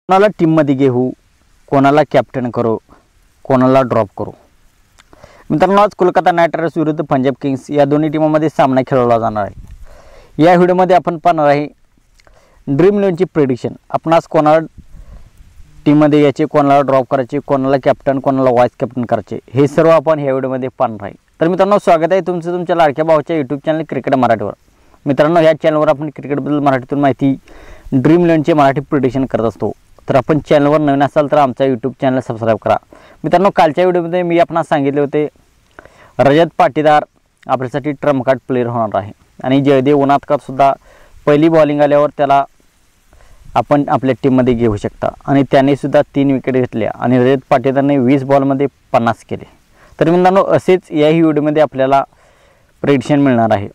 कोणाला टीममध्ये घेऊ, कोणाला कॅप्टन करू, कोणाला ड्रॉप करू। मित्रांनो, आज कोलकाता नाईट रायडर्स विरुद्ध पंजाब किंग्स या दोन्ही टीमांमध्ये सामना खेळवला जाणार आहे। या व्हिडिओमध्ये आपण पाहणार आहे ड्रीम 11ची प्रेडिक्शन। आपण आज कोणाला टीममध्ये याचे, कोणाला ड्रॉप करायचे, कोणाला कॅप्टन, कोणाला वाईस कॅप्टन करायचे, हे सर्व आपण या व्हिडिओमध्ये पाहणार आहे। तर मित्रांनो, स्वागत आहे तुमचं तुमच्या लाडक्या भावाच्या यूट्यूब चॅनल क्रिकेट मराठीवर। मित्रांनो, या चॅनलवर आपण क्रिकेटबद्दल मराठीतून माहिती, ड्रीम 11चे मराठी प्रेडिक्शन करत असतो। तर आपण चॅनलवर नवीन असाल तर आमचा यूट्यूब चॅनल सबस्क्राईब करा। मित्रांनो, कालच्या व्हिडिओमध्ये मी आपणास सांगितले होते रजत पाटीदार आपल्यासाठी ट्रम्प कार्ड प्लेयर होणार आहे आणि जयदेव उनादकर सुद्धा पहिली बॉलिंग आल्यावर त्याला आपण आपल्या टीममध्ये घेऊ शकता आणि त्याने सुद्धा 3 विकेट घेतल्या आणि रजत पाटीदारने 20 बॉलमध्ये 50 केले। तर मित्रांनो, असेच याही व्हिडिओमध्ये आपल्याला प्रेडिक्शन मिळणार आहे।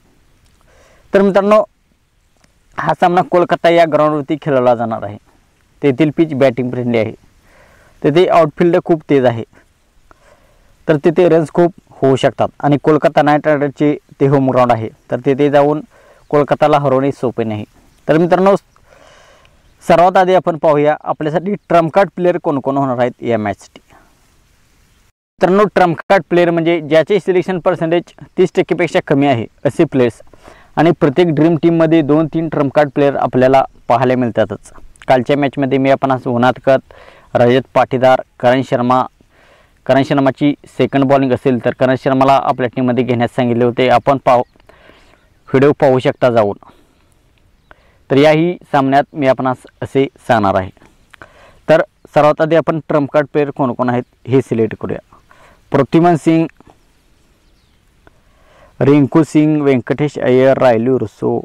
तर मित्रांनो, हा सामना कोलकाता या ग्राउंडवरती खेळवला जाणार आहे। तेथील पिच बॅटिंग फ्रेंडली आहे, तेथे आउटफील्ड खूप तेज आहे, तर तेथे रन्स खूप होऊ शकतात आणि कोलकाता नाईट रायडर्सचे ते होम ग्राउंड आहे, तर तेथे जाऊन कोलकाताला हरवणे सोपे नाही। तर मित्रांनो, सर्वात आधी आपण पाहूया आपल्यासाठी ट्रम्प कार्ड प्लेयर कोण कोण होणार आहेत या मॅचसाठी। मित्रांनो, ट्रम्प कार्ड प्लेयर म्हणजे ज्याचे सिलेक्शन पर्सेंटेज 30% पेक्षा कमी आहे असे प्लेयर्स, आणि प्रत्येक ड्रीम टीममध्ये 2-3 ट्रम्प कार्ड प्लेयर आपल्याला पाहायला मिळतातच। कालच्या मॅचमध्ये मी आपण उनादकर, रजत पाटीदार, करण शर्माची सेकंड बॉलिंग असेल तर करण शर्माला आपल्या टीममध्ये घेण्यास सांगितले होते। आपण व्हिडिओ पाहू शकता जाऊन। तर याही सामन्यात मी आपणास असे सांगणार आहे। तर सर्वात आधी आपण ट्रम्प कार्ड प्लेयर कोण कोण आहेत हे सिलेक्ट करूया। पृथ्वीमान सिंग, रिंकू सिंग, वेंकटेश अय्यर, रायलू रुसो,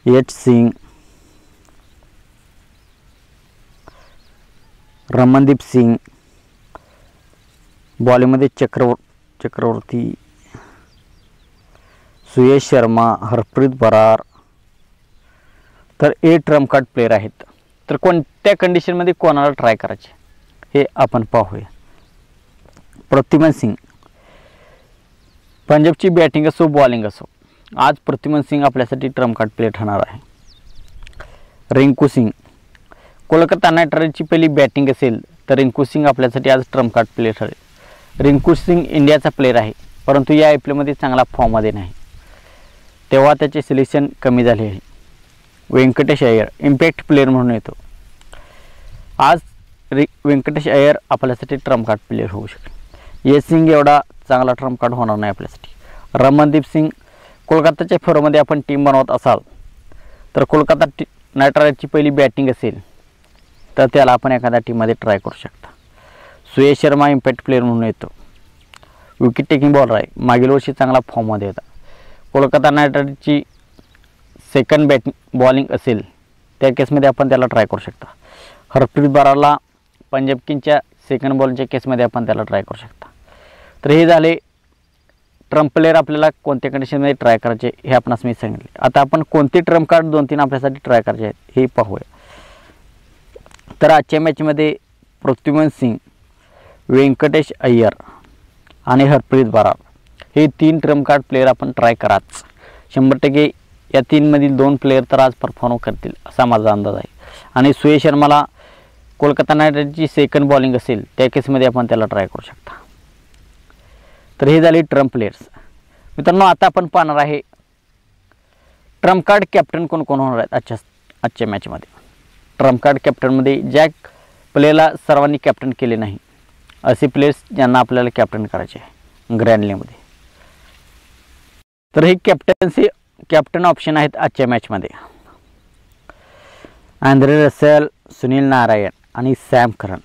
एच सिंग, रमनदीप सिंग, बॉलिंगमध्ये चक्रवर्ती, सुयश शर्मा, हरप्रीत बरार, तर 8 ट्रम्प कार्ड प्लेयर आहेत। तर कोणत्या कंडिशनमध्ये कोणाला ट्राय करायचे हे आपण पाहूया। पृथ्वीमान सिंग, पंजाबची बॅटिंग असो बॉलिंग असो, आज पृथ्वीमान सिंग आपल्यासाठी ट्रम्प कार्ड प्लेयर ठरणार आहे। रिंकू सिंग, कोलकाता नाईट रायडर्सची पहिली बॅटिंग असेल तर रिंकू सिंग आपल्यासाठी आज ट्रम्प कार्ड प्लेयर ठरेल। रिंकू सिंग इंडियाचा प्लेयर आहे, परंतु या IPLमध्ये चांगला फॉर्ममध्ये नाही, तेव्हा त्याचे सिलेक्शन कमी झाले आहे। व्यंकटेश अय्यर इम्पॅक्ट प्लेयर म्हणून येतो, आज व्यंकटेश अय्यर आपल्यासाठी ट्रम्प कार्ड प्लेयर होऊ शकेल। एच सिंग एवढा चांगला ट्रम्प कार्ड होणार नाही आपल्यासाठी। रमनदीप सिंग, कोलकाताच्या फेवरमध्ये आपण टीम बनवत असाल तर कोलकाता नाईट रायडर्सची पहिली बॅटिंग असेल तर त्याला आपण एखाद्या टीममध्ये ट्राय करू शकता। सुयश शर्मा इम्पॅक्ट प्लेयर म्हणून येतो, विकेट टेकिंग बॉलर आहे, मागील वर्षी चांगला फॉर्ममध्ये होता। कोलकाता नाईट रायडर्सची सेकंड बॉलिंग असेल त्या केसमध्ये आपण त्याला ट्राय करू शकता। हरप्रीत बरारला पंजाब किंग्सच्या सेकंड बॉलिंगच्या केसमध्ये आपण त्याला ट्राय करू शकता। तर हे झाले ट्रम्प प्लेयर आपल्याला कोणत्या कंडिशनमध्ये ट्राय करायचे हे आपणास मी सांगितले। आता आपण कोणते ट्रम्प कार्ड 2-3 आपल्यासाठी ट्राय करायचे आहेत हे पाहूया। तर आजच्या मॅचमध्ये पृथ्वीमान सिंग, व्यंकटेश अय्यर आणि हरप्रीत बरार हे 3 ट्रम्प कार्ड प्लेयर आपण ट्राय कराच। 100% या 3 मधील 2 प्लेयर तर आज परफॉर्म करतील असा माझा अंदाज आहे। आणि सुयश शर्माला कोलकाता नाईट रायडर्सची सेकंड बॉलिंग असेल त्या केसमध्ये आपण त्याला ट्राय करू शकता। तर हे झाले ट्रम्प प्लेयर्स। मित्रांनो, आता आपण पाहणार आहे ट्रम्प कार्ड कॅप्टन कोण कोण होणार आहेत आजच्या मॅचमध्ये। ट्रम्प कार्ड कॅप्टनमध्ये ज्या प्लेयरला सर्वांनी कॅप्टन केले नाही असे प्लेयर्स ज्यांना आपल्याला कॅप्टन करायचे आहे ग्रँड लीगमध्ये, तर हे कॅप्टन ऑप्शन आहेत आजच्या मॅचमध्ये। आंद्रे रसेल, सुनील नारायण आणि सॅम करन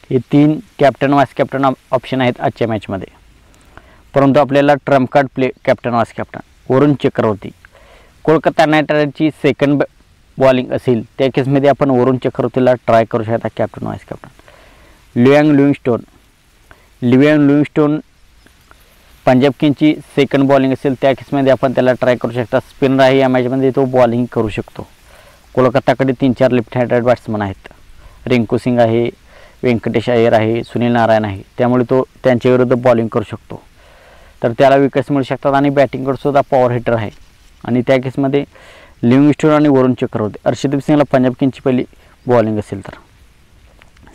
हे 3 कॅप्टन वाईस कॅप्टन ऑप्शन आहेत आजच्या मॅचमध्ये। परंतु आपल्याला trump card captain vice captain Varun Chakravarthy, Kolkata knight रायडर्सची सेकंड बॉलिंग असेल त्या केसमध्ये आपण वरुण चक्रवर्तीला ट्राय करू शकता captain vice captain. Living Livingstone Punjab किंग्सची सेकंड बॉलिंग असेल त्या केसमध्ये आपण त्याला ट्राय करू शकता। स्पिनर आहे, या मॅचमध्ये तो बॉलिंग करू शकतो। कोलकाताकडे 3-4 लेफ्ट हँडेड बॅट्समन आहेत, रिंकू सिंग आहे, व्यंकटेश अय्यर आहे, सुनील नारायण आहे, त्यामुळे तो त्यांच्याविरुद्ध बॉलिंग करू शकतो। तर त्याला विकेट्स मिळू शकतात आणि बॅटिंगकडे सुद्धा पॉवर हिटर आहे आणि त्या केसमध्ये लिव्हिंगस्टोन आणि वरुण चक्रवर्ती, अर्शदीप सिंगला पंजाब किंग्सची पहिली बॉलिंग असेल तर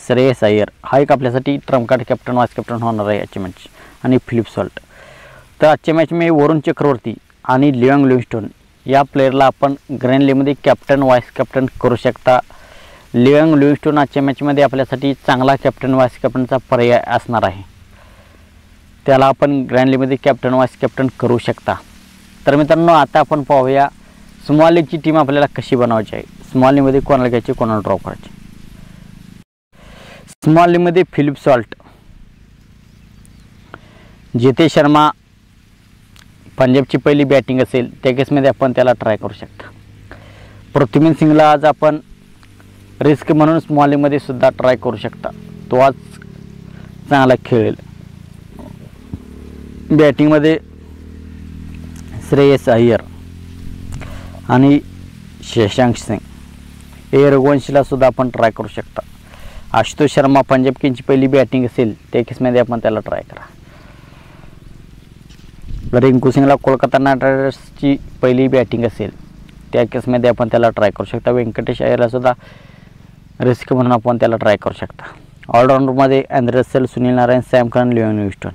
श्रेयस अय्यर हा एक आपल्यासाठी trump card captain vice captain होणार आहे आजच्या मॅच, आणि फिलिप सॉल्ट. तर आजच्या मॅचमध्ये वरुण चक्रवर्ती आणि लिव्हिंगस्टोन या प्लेयरला आपण ग्रँडलीमध्ये कॅप्टन वाईस कॅप्टन करू शकता. लिव्हिंगस्टोन आजच्या मॅचमध्ये आपल्यासाठी चांगला कॅप्टन वाईस कॅप्टनचा पर्याय असणार आहे, त्याला आपण ग्रँडलीमध्ये कॅप्टन वाईस कॅप्टन करू शकता. तर मित्रांनो, आता आपण पाहूया स्मॉल लीगची टीम आपल्याला कशी बनवायची आहे. स्मॉल लीगमध्ये कोणाला घ्यायचे, कोणाला ड्रॉप करायचे. स्मॉल लीगमध्ये फिलिप सॉल्ट, जितेश शर्मा पंजाबची पहिली बॅटिंग असेल त्या केसमध्ये आपण त्याला ट्राय करू शकता. पृथ्वी सिंगला आज आपण रिस्क म्हणून स्मॉल लीगमध्ये सुद्धा ट्राय करू शकता, तो आज चांगला खेळेल. बॅटिंगमध्ये श्रेयस अय्यर आणि शशांक सिंग, ए रघुवंशीला सुद्धा आपण ट्राय करू शकता. आशुतोष शर्मा पंजाब किंग्सची पहिली बॅटिंग असेल त्या केसमध्ये आपण त्याला ट्राय करा. रिंकू सिंगला कोलकाता नाईट रायडर्सची पहिली बॅटिंग असेल त्या केसमध्ये आपण त्याला ट्राय करू शकता. व्यंकटेश अय्यरला सुद्धा रिस्क म्हणून आपण त्याला ट्राय करू शकता. ऑलराऊंडरमध्ये Andre Russell, Sunil Narine, Sam Curran, Livingstone.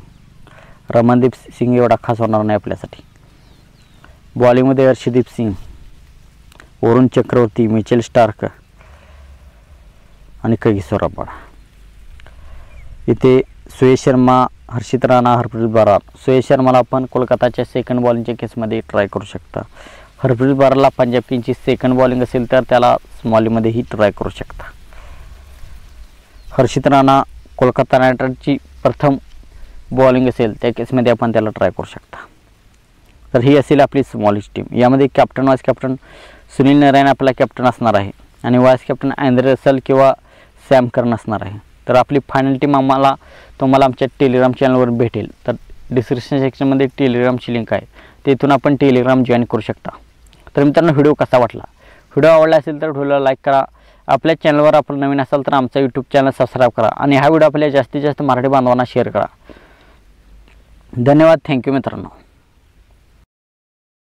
Ramandeep Singh एवढा खास होणार नाही आपल्यासाठी. बॉलिंगमध्ये अर्शदीप सिंग, वरुण चक्रवर्ती, मिचेल स्टार्क आणि कगिसो रबाडा. इथे सुयश शर्मा, हर्षित राणा, हरप्रीत बरार. सुयश शर्माला आपण कोलकाताच्या सेकंड बॉलिंगच्या केसमध्ये ट्राय करू शकता. हरप्रीत बरारला पंजाब किंग्सची सेकंड बॉलिंग असेल तर त्याला स्मॉलीमध्येही ट्राय करू शकता. हर्षित राणा कोलकाता नाईट रायडर्सची प्रथम बॉलिंग असेल त्या केसमध्ये आपण त्याला ट्राय करू शकता. तर ही असेल आपली स्मॉलिश टीम. यामध्ये captain vice captain Sunil Narayan आपला कॅप्टन असणार आहे आणि वाईस कॅप्टन अँड्रे रसेल किंवा सॅम करन असणार आहे. तर आपली फायनल टीम तुम्हाला आमच्या टेलिग्राम चॅनलवर भेटेल. तर डिस्क्रिप्शन सेक्शनमध्ये टेलिग्रामची लिंक आहे, तिथून आपण टेलिग्राम जॉईन करू शकता. तर मित्रांनो, व्हिडिओ कसा वाटला, व्हिडिओ आवडला असेल तर व्हिडिओला लाईक करा. आपल्या चॅनलवर आपण नवीन असाल तर आमचा यूट्यूब चॅनल सबस्क्राईब करा आणि हा व्हिडिओ आपल्या जास्तीत जास्त मराठी बांधवांना शेअर करा. धन्यवाद. थँक्यू मित्रांनो.